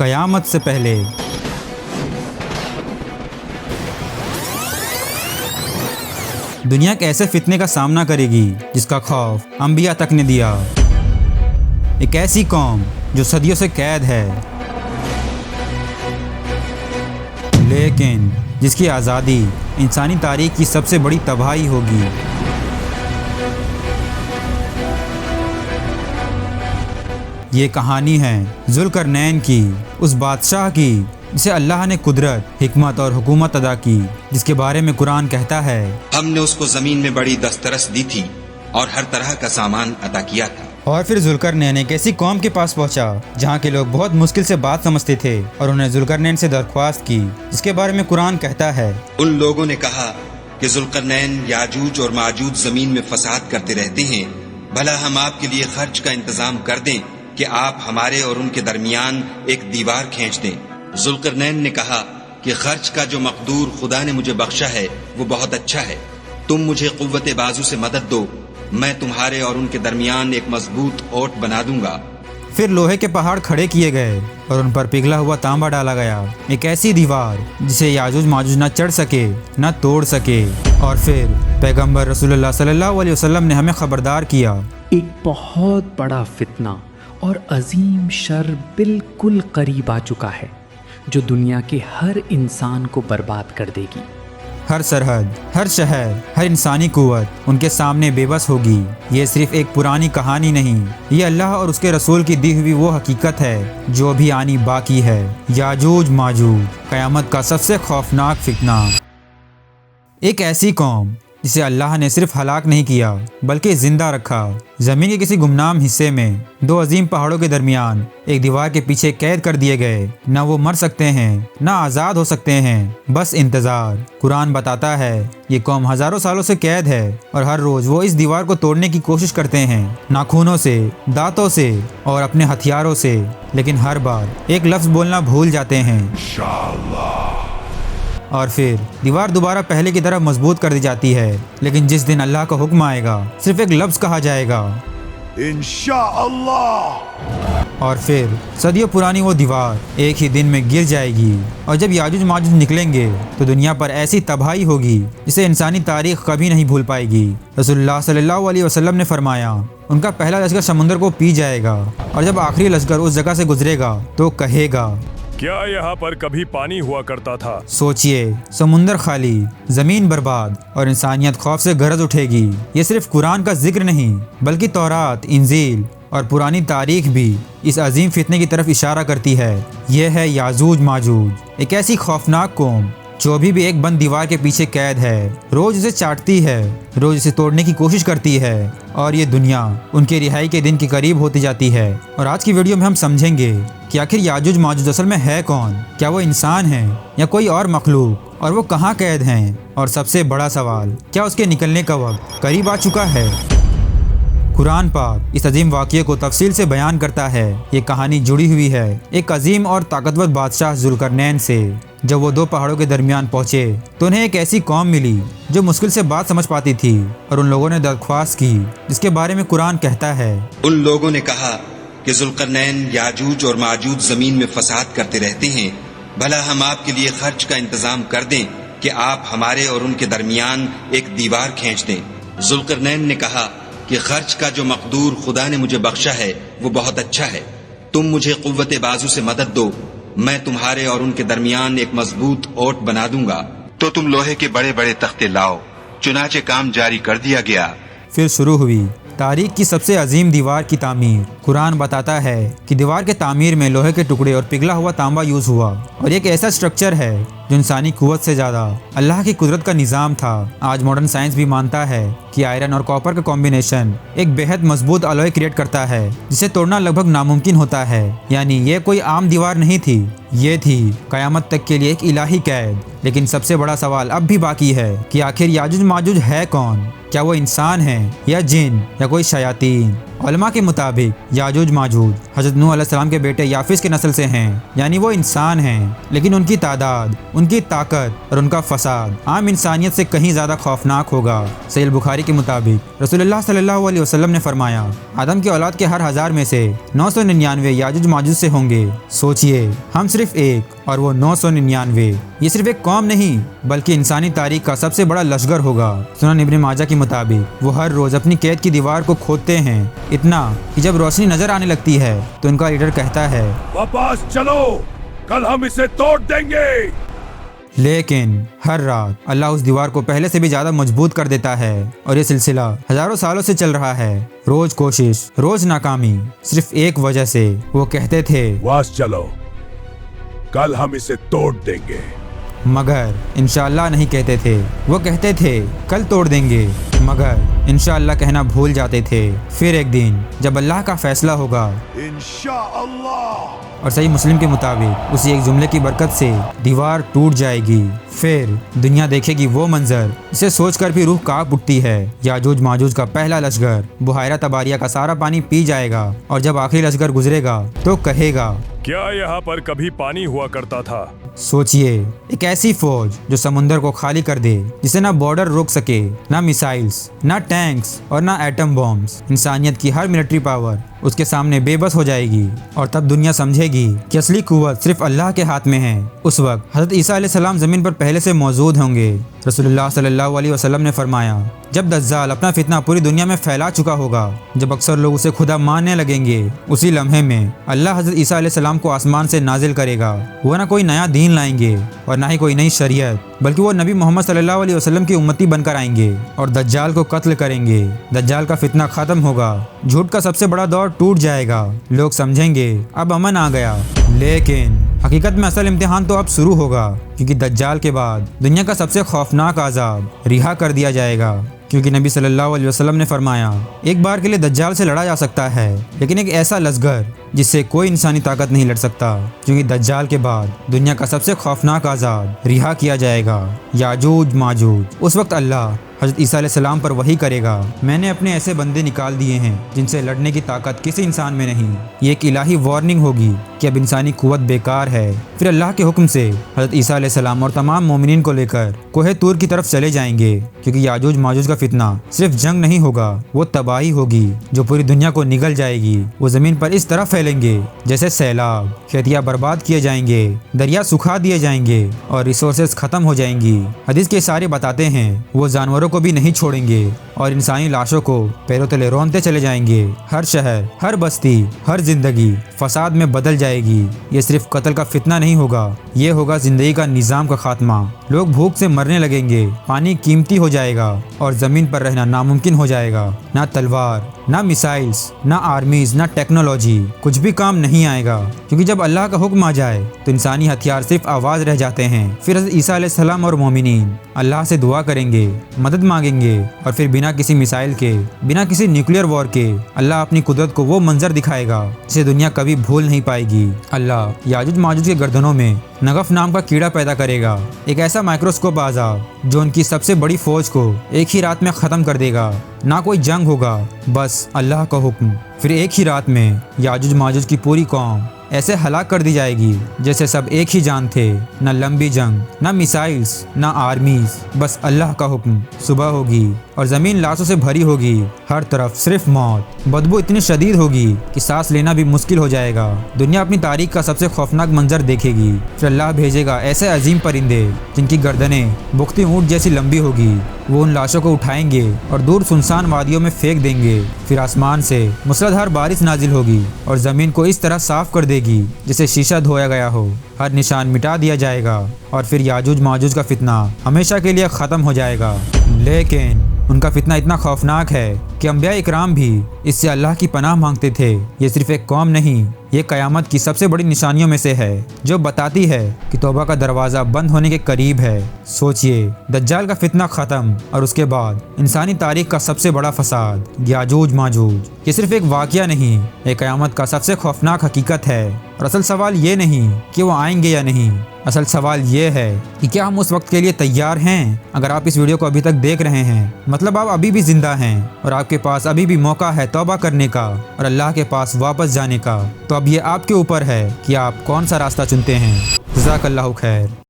कयामत से पहले। दुनिया एक ऐसे फितने का सामना करेगी जिसका खौफ अंबिया तक ने दिया। एक ऐसी कौम जो सदियों से कैद है, लेकिन जिसकी आज़ादी इंसानी तारीख की सबसे बड़ी तबाही होगी। ये कहानी है जुल्करनैन की, उस बादशाह की जिसे अल्लाह ने कुदरत, हिकमत और हुकूमत अदा की, जिसके बारे में कुरान कहता है, हमने उसको जमीन में बड़ी दस्तरस दी थी और हर तरह का सामान अता किया था। और फिर जुल्करनैन एक ऐसी कौम के पास पहुंचा जहां के लोग बहुत मुश्किल से बात समझते थे और उन्हें जुल्करनैन से दरख्वास्त की, जिसके बारे में कुरान कहता है, उन लोगों ने कहा कि जुल्करनैन याजूज और माजूज जमीन में फसाद करते रहते हैं, भला हम आपके लिए खर्च का इंतजाम कर दें कि आप हमारे और उनके दरमियान एक दीवार खींच दें। जुल्करनैन ने कहा कि खर्च का जो मकदूर खुदा ने मुझे बख्शा है वो बहुत अच्छा है। तुम मुझे कुव्वत बाजू से मदद दो, मैं तुम्हारे और उनके दरमियान एक मजबूत ओट बना दूंगा। फिर लोहे के पहाड़ खड़े किए गए और उन पर पिघला हुआ तांबा डाला गया, एक ऐसी दीवार जिसे याजूज माजूज न चढ़ सके न तोड़ सके। और फिर पैगंबर रसूलुल्लाह सल्लल्लाहु अलैहि वसल्लम ने हमें खबरदार किया, एक बहुत बड़ा फितना और अजीम शर बिल्कुल करीब आ चुका है जो दुनिया के हर इंसान को बर्बाद कर देगी। हर सरहद, हर शहर, हर इंसानी कुव्वत उनके सामने बेबस होगी। ये सिर्फ एक पुरानी कहानी नहीं, ये अल्लाह और उसके रसूल की दी हुई वो हकीकत है जो अभी आनी बाकी है। याजूज माजूज, कयामत का सबसे खौफनाक फितना। एक ऐसी कौम जिसे अल्लाह ने सिर्फ हलाक नहीं किया बल्कि जिंदा रखा। जमीन के किसी गुमनाम हिस्से में दो अजीम पहाड़ों के दरमियान एक दीवार के पीछे कैद कर दिए गए। न वो मर सकते हैं न आज़ाद हो सकते हैं, बस इंतज़ार। कुरान बताता है ये कौम हजारों सालों से कैद है और हर रोज वो इस दीवार को तोड़ने की कोशिश करते हैं, नाखूनों से, दांतों से और अपने हथियारों से, लेकिन हर बार एक लफ्ज़ बोलना भूल जाते हैं और फिर दीवार दोबारा पहले की तरह मजबूत कर दी जाती है। लेकिन जिस दिन अल्लाह का हुक्म आएगा सिर्फ एक लफ्ज़ कहा जाएगा, इंशाअल्लाह, और फिर सदियों पुरानी वो दीवार एक ही दिन में गिर जाएगी। और जब याजूज माजूज निकलेंगे तो दुनिया पर ऐसी तबाही होगी जिसे इंसानी तारीख कभी नहीं भूल पाएगी। रसूलुल्लाह सल्लल्लाहु अलैहि वसल्लम ने फरमाया, उनका पहला लश्कर समुद्र को पी जाएगा और जब आखिरी लश्कर उस जगह से गुजरेगा तो कहेगा, क्या यहाँ पर कभी पानी हुआ करता था? सोचिए, समुंदर खाली, जमीन बर्बाद और इंसानियत खौफ से गरज उठेगी। ये सिर्फ कुरान का जिक्र नहीं बल्कि तौरात, इंजील और पुरानी तारीख भी इस अजीम फितने की तरफ इशारा करती है। यह है याजूज माजूज, एक ऐसी खौफनाक कौम जो अभी भी एक बंद दीवार के पीछे कैद है, रोज उसे चाटती है, रोज इसे तोड़ने की कोशिश करती है और ये दुनिया उनके रिहाई के दिन के करीब होती जाती है। और आज की वीडियो में हम समझेंगे कि आखिर याजूज माजूज असल में है कौन, क्या वो इंसान है या कोई और मखलूक, और वो कहाँ कैद हैं, और सबसे बड़ा सवाल, क्या उसके निकलने का वक्त करीब आ चुका है। कुरान पाक इस अजीम वाक़ये को तफसील से बयान करता है। ये कहानी जुड़ी हुई है एक अजीम और ताकतवर बादशाह जुल्करनैन से। जब वो दो पहाड़ों के दरमियान पहुंचे तो उन्हें एक ऐसी कौम मिली जो मुश्किल से बात समझ पाती थी और उन लोगों ने दरख्वास्त की, जिसके बारे में कुरान कहता है, उन लोगों ने कहा कि जुल्करनैन याजूज और माजूज जमीन में फसाद करते रहते हैं, भला हम आपके लिए खर्च का इंतजाम कर दें कि आप हमारे और उनके दरमियान एक दीवार खींच दें। जुल्करनैन ने कहा कि खर्च का जो मकदूर खुदा ने मुझे बख्शा है वो बहुत अच्छा है। तुम मुझे कुव्वत बाजू से मदद दो, मैं तुम्हारे और उनके दरमियान एक मजबूत ओट बना दूंगा। तो तुम लोहे के बड़े बड़े तख्ते लाओ। चुनाचे काम जारी कर दिया गया। फिर शुरू हुई तारीख की सबसे अजीम दीवार की तामीर। कुरान बताता है कि दीवार के तामीर में लोहे के टुकड़े और पिघला हुआ तांबा यूज हुआ और एक ऐसा स्ट्रक्चर है जो इंसानी कुव्वत से ज्यादा अल्लाह की कुदरत का निज़ाम था। आज मॉडर्न साइंस भी मानता है कि आयरन और कॉपर का कॉम्बिनेशन एक बेहद मजबूत अलॉय क्रिएट करता है जिसे तोड़ना लगभग नामुमकिन होता है। यानी ये कोई आम दीवार नहीं थी, ये थी कयामत तक के लिए एक इलाही कैद। लेकिन सबसे बड़ा सवाल अब भी बाकी है कि आखिर याजूज माजूज है कौन, क्या वो इंसान है या जिन या कोई शयातीन, उलमा के मुताबिक याजूज माजूज हजरत नूह अलैहिस्सलाम के बेटे याफिस के नस्ल से हैं, यानी वो इंसान हैं, लेकिन उनकी तादाद, उनकी ताकत और उनका फसाद आम इंसानियत से कहीं ज्यादा खौफनाक होगा। सहीह बुखारी के मुताबिक रसूलुल्लाह सल्लल्लाहु अलैहि वसल्लम ने फरमाया, आदम की औलाद के हर 1000 में से 999 याजूज माजूज से होंगे। सोचिए, हम सिर्फ एक और वो 999। ये सिर्फ एक कौम नहीं बल्कि इंसानी तारीख का सबसे बड़ा लश्कर होगा। सुनन इब्न माजा के मुताबिक वो हर रोज अपनी कैद की दीवार को खोदते हैं, इतना कि जब रोशनी नजर आने लगती है तो उनका लीडर कहता है, वापस चलो, कल हम इसे तोड़ देंगे। लेकिन हर रात अल्लाह उस दीवार को पहले से भी ज्यादा मजबूत कर देता है और ये सिलसिला हजारों सालों से चल रहा है। रोज कोशिश, रोज नाकामी, सिर्फ एक वजह से। वो कहते थे, वापस चलो, कल हम इसे तोड़ देंगे। मगर इंशाअल्लाह नहीं कहते थे। वो कहते थे कल तोड़ देंगे, मगर इंशाअल्लाह कहना भूल जाते थे। फिर एक दिन जब अल्लाह का फैसला होगा, इंशाअल्लाह, और सही मुस्लिम के मुताबिक उसी एक जुमले की बरकत से दीवार टूट जाएगी। फिर दुनिया देखेगी वो मंजर इसे सोचकर भी रूह कांप उठती है। याजूज माजूज का पहला लश्कर बुहायरा तबारिया का सारा पानी पी जाएगा और जब आखिरी लश्कर गुजरेगा तो कहेगा, क्या यहाँ पर कभी पानी हुआ करता था? सोचिए, एक ऐसी फौज जो समुंदर को खाली कर दे, जिसे ना बॉर्डर रोक सके, ना मिसाइल्स, ना टैंक्स और ना एटम बॉम्ब्स। इंसानियत की हर मिलिट्री पावर उसके सामने बेबस हो जाएगी और तब दुनिया समझेगी कि असली कुव्वत सिर्फ अल्लाह के हाथ में है। उस वक्त हजरत ईसा अलैहिस्सलाम जमीन पर पहले से मौजूद होंगे। रसूलुल्लाह सल्लल्लाहु अलैहि वसल्लम ने फरमाया, जब दज्जाल अपना फितना पूरी दुनिया में फैला चुका होगा, जब अक्सर लोग उसे खुदा मानने लगेंगे, उसी लम्हे में अल्लाह हजरत ईसा अलैहिस्सलाम को आसमान से नाजिल करेगा। वो ना कोई नया दीन लाएंगे और ना ही कोई नई शरीयत, बल्कि वो नबी मोहम्मद सल्लल्लाहु अलैहि वसल्लम की उम्मती बनकर आएंगे और दज्जाल को कत्ल करेंगे। दज्जाल का फितना खत्म होगा, झूठ का सबसे बड़ा दौर टूट जाएगा, लोग समझेंगे अब अमन आ गया। लेकिन हकीकत में असल इम्तिहान तो अब शुरू होगा, क्योंकि दज्जाल के बाद दुनिया का सबसे खौफनाक अजाब रिहा कर दिया जाएगा। क्योंकि नबी सल्लल्लाहु अलैहि वसल्लम ने फरमाया, एक बार के लिए दज्जाल से लड़ा जा सकता है, लेकिन एक ऐसा लश्कर जिससे कोई इंसानी ताकत नहीं लड़ सकता, क्योंकि दज्जाल के बाद दुनिया का सबसे खौफनाक अजाब रिहा किया जाएगा, याजूज माजूज। उस वक्त अल्लाह हजरत ईसा अलैहिस्सलाम पर वही करेगा, मैंने अपने ऐसे बंदे निकाल दिए हैं जिनसे लड़ने की ताकत किसी इंसान में नहीं। ये एक इलाही वार्निंग होगी कि अब इंसानी कुव्वत बेकार है। फिर अल्लाह के हुक्म से हजरत ईसा अलैहिस्सलाम और तमाम मोमिनीन को लेकर कोहे तूर की तरफ चले जाएंगे, क्योंकि याजूज माजूज का फितना सिर्फ जंग नहीं होगा, वो तबाही होगी जो पूरी दुनिया को निगल जाएगी। वो जमीन पर इस तरह फैलेंगे जैसे सैलाब, खेतियाँ बर्बाद किए जाएंगे, दरिया सुखा दिए जाएंगे और रिसोर्सेज खत्म हो जाएंगी। हदीस के सारे बताते हैं वो जानवरों को भी नहीं छोड़ेंगे और इंसानी लाशों को पैरों तले रौंदते चले जाएंगे। हर शहर, हर बस्ती, हर जिंदगी फसाद में बदल जाएगी। ये सिर्फ कत्ल का फितना नहीं होगा, ये होगा जिंदगी का निजाम का खात्मा। लोग भूख से मरने लगेंगे, पानी कीमती हो जाएगा और जमीन पर रहना नामुमकिन हो जाएगा। ना तलवार, ना मिसाइल्स, ना आर्मीज, ना टेक्नोलॉजी, कुछ भी काम नहीं आएगा, क्योंकि जब अल्लाह का हुक्म आ जाए तो इंसानी हथियार सिर्फ आवाज रह जाते हैं। फिर हज़रत ईसा अलैहिस्सलाम और मोमिनीन अल्लाह से दुआ करेंगे, मदद मांगेंगे और फिर बिना किसी मिसाइल के, बिना किसी न्यूक्लियर वॉर के अल्लाह अपनी कुदरत को वो मंजर दिखाएगा जिसे दुनिया कभी भूल नहीं पाएगी। अल्लाह याजूज माजूज के गर्दनों में नगफ नाम का कीड़ा पैदा करेगा, एक ऐसा माइक्रोस्कोप आजाब जो उनकी सबसे बड़ी फौज को एक ही रात में खत्म कर देगा। ना कोई जंग होगा, बस अल्लाह का हुक्म। फिर एक ही रात में याजूज माजूज की पूरी कौम ऐसे हलाक कर दी जाएगी जैसे सब एक ही जान थे। न लंबी जंग, न मिसाइल्स, न आर्मीज, बस अल्लाह का हुक्म। सुबह होगी और जमीन लाशों से भरी होगी, हर तरफ सिर्फ मौत। बदबू इतनी शदीद होगी कि सांस लेना भी मुश्किल हो जाएगा। दुनिया अपनी तारीख का सबसे खौफनाक मंजर देखेगी। फिर अल्लाह भेजेगा ऐसे अजीम परिंदे जिनकी गर्दनें बुख्ती ऊंट जैसी लंबी होगी। वो उन लाशों को उठाएंगे और दूर सुनसान वादियों में फेंक देंगे। फिर आसमान से मूसलाधार बारिश नाजिल होगी और जमीन को इस तरह साफ कर देगी जैसे शीशा धोया गया हो। हर निशान मिटा दिया जाएगा और फिर याजूज माजूज का फितना हमेशा के लिए खत्म हो जाएगा। लेकिन उनका फितना इतना खौफनाक है कि अंबिया इकराम भी इससे अल्लाह की पनाह मांगते थे। ये सिर्फ एक कौम नहीं, ये क़यामत की सबसे बड़ी निशानियों में से है जो बताती है कि तौबा का दरवाज़ा बंद होने के करीब है। सोचिए, दज्जाल का फितना ख़त्म और उसके बाद इंसानी तारीख का सबसे बड़ा फसाद याजूज माजूज। ये सिर्फ एक वाक़या नहीं, एक क़यामत का सबसे खौफनाक हकीकत है। और असल सवाल ये नहीं कि वो आएंगे या नहीं, असल सवाल ये है कि क्या हम उस वक्त के लिए तैयार हैं। अगर आप इस वीडियो को अभी तक देख रहे हैं, मतलब आप अभी भी जिंदा हैं और आपके पास अभी भी मौका है तौबा करने का और अल्लाह के पास वापस जाने का, तो अब ये आपके ऊपर है कि आप कौन सा रास्ता चुनते हैं। जज़ाकल्लाहु खैर।